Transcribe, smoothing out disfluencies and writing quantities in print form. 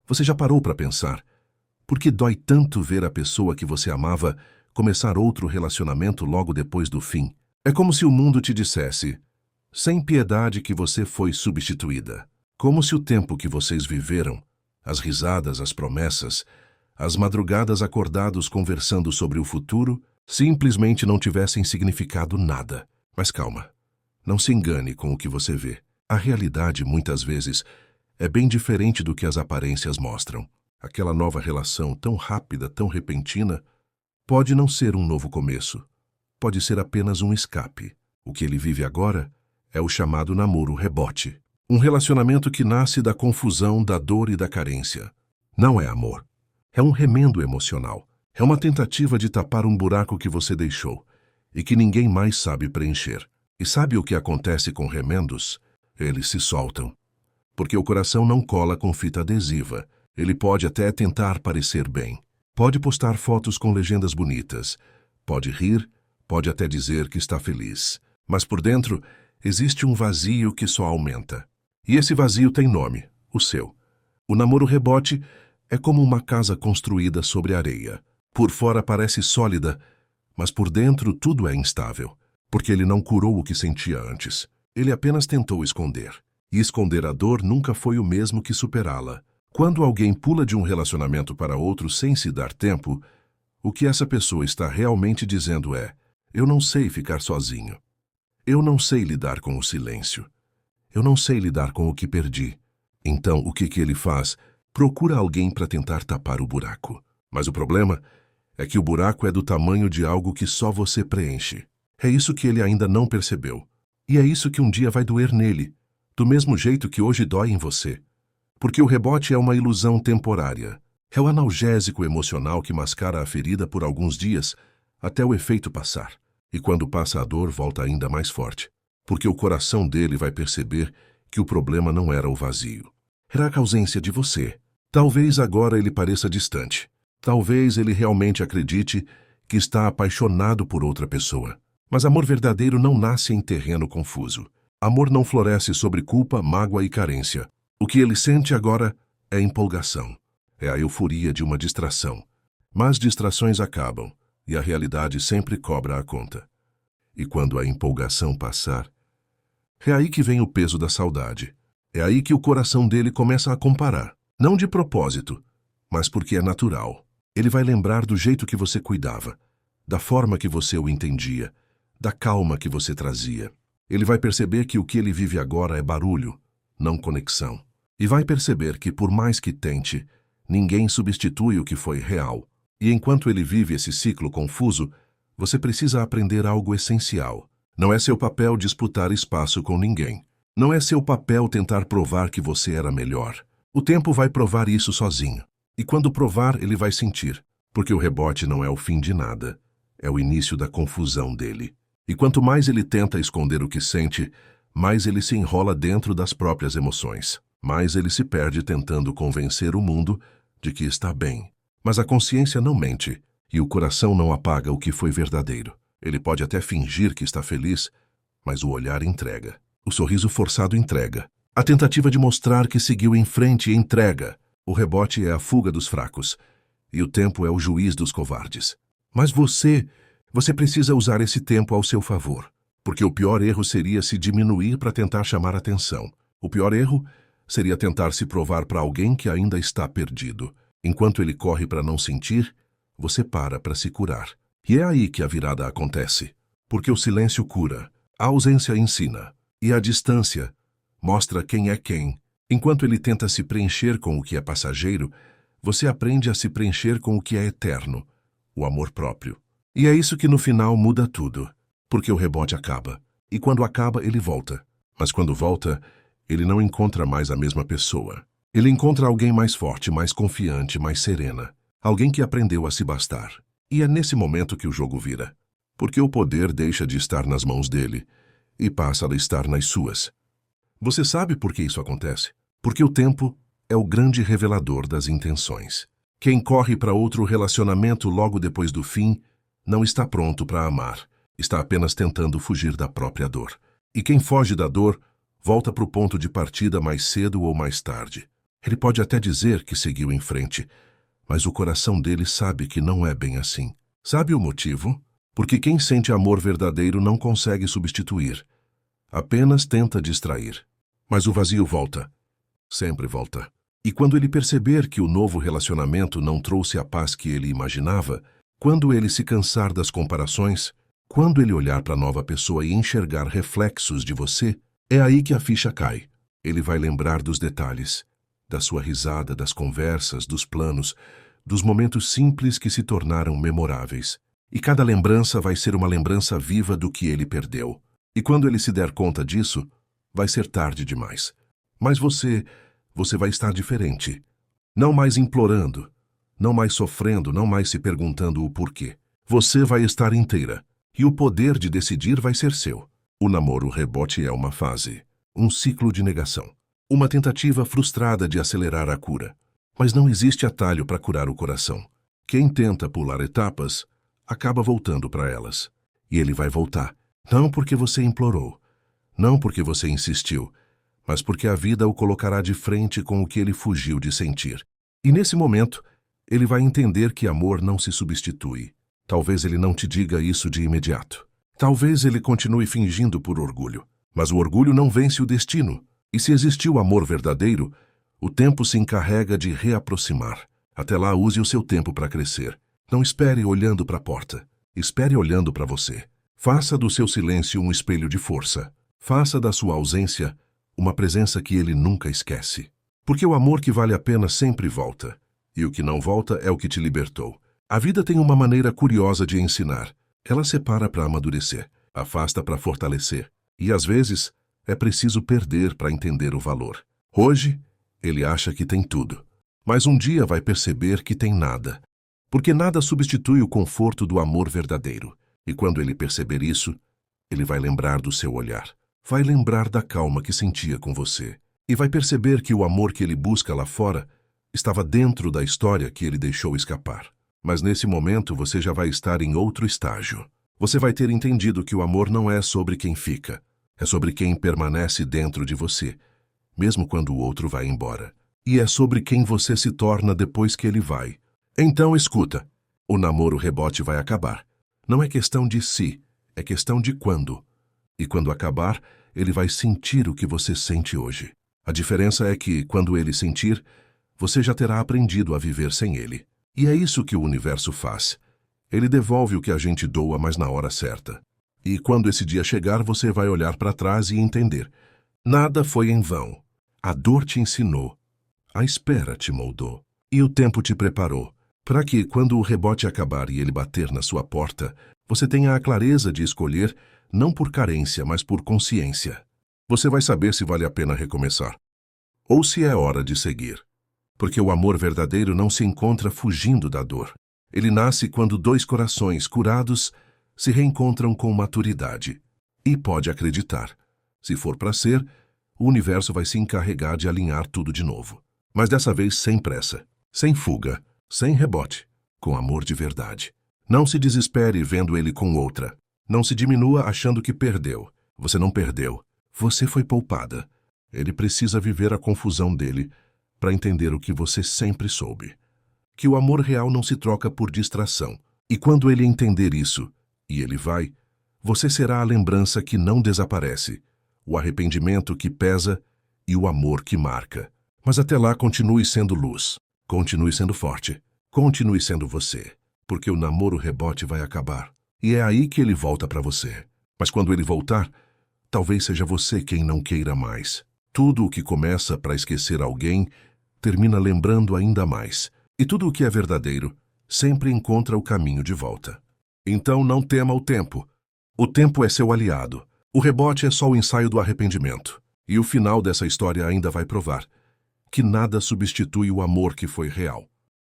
Você já parou para pensar? Por que dói tanto ver a pessoa que você amava começar outro relacionamento logo depois do fim? É como se o mundo te dissesse, sem piedade, que você foi substituída. Como se o tempo que vocês viveram, as risadas, as promessas, as madrugadas acordados conversando sobre o futuro, simplesmente não tivessem significado nada. Mas calma, não se engane com o que você vê. A realidade, muitas vezes, é bem diferente do que as aparências mostram. Aquela nova relação tão rápida, tão repentina, pode não ser um novo começo. Pode ser apenas um escape. O que ele vive agora é o chamado namoro rebote. Um relacionamento que nasce da confusão, da dor e da carência. Não é amor. É um remendo emocional. É uma tentativa de tapar um buraco que você deixou e que ninguém mais sabe preencher. E sabe o que acontece com remendos? Eles se soltam. Porque o coração não cola com fita adesiva. Ele pode até tentar parecer bem. Pode postar fotos com legendas bonitas. Pode rir, pode até dizer que está feliz. Mas por dentro existe um vazio que só aumenta. E esse vazio tem nome, o seu. O namoro rebote é como uma casa construída sobre areia. Por fora parece sólida, mas por dentro tudo é instável. Porque ele não curou o que sentia antes. Ele apenas tentou esconder. E esconder a dor nunca foi o mesmo que superá-la. Quando alguém pula de um relacionamento para outro sem se dar tempo, o que essa pessoa está realmente dizendo é: eu não sei ficar sozinho. Eu não sei lidar com o silêncio. Eu não sei lidar com o que perdi. Então, o que ele faz? Procura alguém para tentar tapar o buraco. Mas o problema é que o buraco é do tamanho de algo que só você preenche. É isso que ele ainda não percebeu. E é isso que um dia vai doer nele, do mesmo jeito que hoje dói em você. Porque o rebote é uma ilusão temporária. É o analgésico emocional que mascara a ferida por alguns dias, até o efeito passar. E quando passa a dor, volta ainda mais forte. Porque o coração dele vai perceber que o problema não era o vazio. Era a ausência de você. Talvez agora ele pareça distante. Talvez ele realmente acredite que está apaixonado por outra pessoa. Mas amor verdadeiro não nasce em terreno confuso. Amor não floresce sobre culpa, mágoa e carência. O que ele sente agora é empolgação. É a euforia de uma distração. Mas distrações acabam, e a realidade sempre cobra a conta. E quando a empolgação passar, é aí que vem o peso da saudade. É aí que o coração dele começa a comparar. Não de propósito, mas porque é natural. Ele vai lembrar do jeito que você cuidava, da forma que você o entendia, da calma que você trazia. Ele vai perceber que o que ele vive agora é barulho, não conexão. E vai perceber que, por mais que tente, ninguém substitui o que foi real. E enquanto ele vive esse ciclo confuso, você precisa aprender algo essencial. Não é seu papel disputar espaço com ninguém. Não é seu papel tentar provar que você era melhor. O tempo vai provar isso sozinho. E quando provar, ele vai sentir. Porque o rebote não é o fim de nada. É o início da confusão dele. E quanto mais ele tenta esconder o que sente, mais ele se enrola dentro das próprias emoções. Mais ele se perde tentando convencer o mundo de que está bem. Mas a consciência não mente, e o coração não apaga o que foi verdadeiro. Ele pode até fingir que está feliz, mas o olhar entrega. O sorriso forçado entrega. A tentativa de mostrar que seguiu em frente entrega. O rebote é a fuga dos fracos, e o tempo é o juiz dos covardes. Mas você precisa usar esse tempo ao seu favor, porque o pior erro seria se diminuir para tentar chamar atenção. O pior erro seria tentar se provar para alguém que ainda está perdido. Enquanto ele corre para não sentir, você para se curar. E é aí que a virada acontece. Porque o silêncio cura, a ausência ensina, e a distância mostra quem é quem. Enquanto ele tenta se preencher com o que é passageiro, você aprende a se preencher com o que é eterno, o amor próprio. E é isso que no final muda tudo. Porque o rebote acaba. E quando acaba, ele volta. Mas quando volta, ele não encontra mais a mesma pessoa. Ele encontra alguém mais forte, mais confiante, mais serena. Alguém que aprendeu a se bastar. E é nesse momento que o jogo vira. Porque o poder deixa de estar nas mãos dele e passa a estar nas suas. Você sabe por que isso acontece? Porque o tempo é o grande revelador das intenções. Quem corre para outro relacionamento logo depois do fim não está pronto para amar. Está apenas tentando fugir da própria dor. E quem foge da dor volta para o ponto de partida mais cedo ou mais tarde. Ele pode até dizer que seguiu em frente, mas o coração dele sabe que não é bem assim. Sabe o motivo? Porque quem sente amor verdadeiro não consegue substituir, apenas tenta distrair. Mas o vazio volta, sempre volta. E quando ele perceber que o novo relacionamento não trouxe a paz que ele imaginava, quando ele se cansar das comparações, quando ele olhar para a nova pessoa e enxergar reflexos de você, é aí que a ficha cai. Ele vai lembrar dos detalhes, da sua risada, das conversas, dos planos, dos momentos simples que se tornaram memoráveis. E cada lembrança vai ser uma lembrança viva do que ele perdeu. E quando ele se der conta disso, vai ser tarde demais. Mas você vai estar diferente. Não mais implorando, não mais sofrendo, não mais se perguntando o porquê. Você vai estar inteira. E o poder de decidir vai ser seu. O namoro rebote é uma fase, um ciclo de negação, uma tentativa frustrada de acelerar a cura. Mas não existe atalho para curar o coração. Quem tenta pular etapas, acaba voltando para elas. E ele vai voltar, não porque você implorou, não porque você insistiu, mas porque a vida o colocará de frente com o que ele fugiu de sentir. E nesse momento, ele vai entender que amor não se substitui. Talvez ele não te diga isso de imediato. Talvez ele continue fingindo por orgulho. Mas o orgulho não vence o destino. E se existiu amor verdadeiro, o tempo se encarrega de reaproximar. Até lá, use o seu tempo para crescer. Não espere olhando para a porta. Espere olhando para você. Faça do seu silêncio um espelho de força. Faça da sua ausência uma presença que ele nunca esquece. Porque o amor que vale a pena sempre volta. E o que não volta é o que te libertou. A vida tem uma maneira curiosa de ensinar. Ela separa para amadurecer, afasta para fortalecer. E às vezes, é preciso perder para entender o valor. Hoje, ele acha que tem tudo. Mas um dia vai perceber que tem nada. Porque nada substitui o conforto do amor verdadeiro. E quando ele perceber isso, ele vai lembrar do seu olhar. Vai lembrar da calma que sentia com você. E vai perceber que o amor que ele busca lá fora estava dentro da história que ele deixou escapar. Mas nesse momento você já vai estar em outro estágio. Você vai ter entendido que o amor não é sobre quem fica, é sobre quem permanece dentro de você, mesmo quando o outro vai embora. E é sobre quem você se torna depois que ele vai. Então escuta, o namoro rebote vai acabar. Não é questão de se, é questão de quando. E quando acabar, ele vai sentir o que você sente hoje. A diferença é que, quando ele sentir, você já terá aprendido a viver sem ele. E é isso que o universo faz. Ele devolve o que a gente doa, mas na hora certa. E quando esse dia chegar, você vai olhar para trás e entender. Nada foi em vão. A dor te ensinou. A espera te moldou. E o tempo te preparou. Para que, quando o rebote acabar e ele bater na sua porta, você tenha a clareza de escolher, não por carência, mas por consciência. Você vai saber se vale a pena recomeçar. Ou se é hora de seguir. Porque o amor verdadeiro não se encontra fugindo da dor. Ele nasce quando dois corações curados se reencontram com maturidade. E pode acreditar. Se for para ser, o universo vai se encarregar de alinhar tudo de novo. Mas dessa vez sem pressa, sem fuga, sem rebote, com amor de verdade. Não se desespere vendo ele com outra. Não se diminua achando que perdeu. Você não perdeu. Você foi poupada. Ele precisa viver a confusão dele para entender o que você sempre soube. Que o amor real não se troca por distração. E quando ele entender isso, e ele vai, você será a lembrança que não desaparece, o arrependimento que pesa e o amor que marca. Mas até lá continue sendo luz, continue sendo forte, continue sendo você, porque o namoro rebote vai acabar. E é aí que ele volta para você. Mas quando ele voltar, talvez seja você quem não queira mais. Tudo o que começa para esquecer alguém termina lembrando ainda mais. E tudo o que é verdadeiro sempre encontra o caminho de volta. Então não tema o tempo. O tempo é seu aliado. O rebote é só o ensaio do arrependimento. E o final dessa história ainda vai provar que nada substitui o amor que foi real.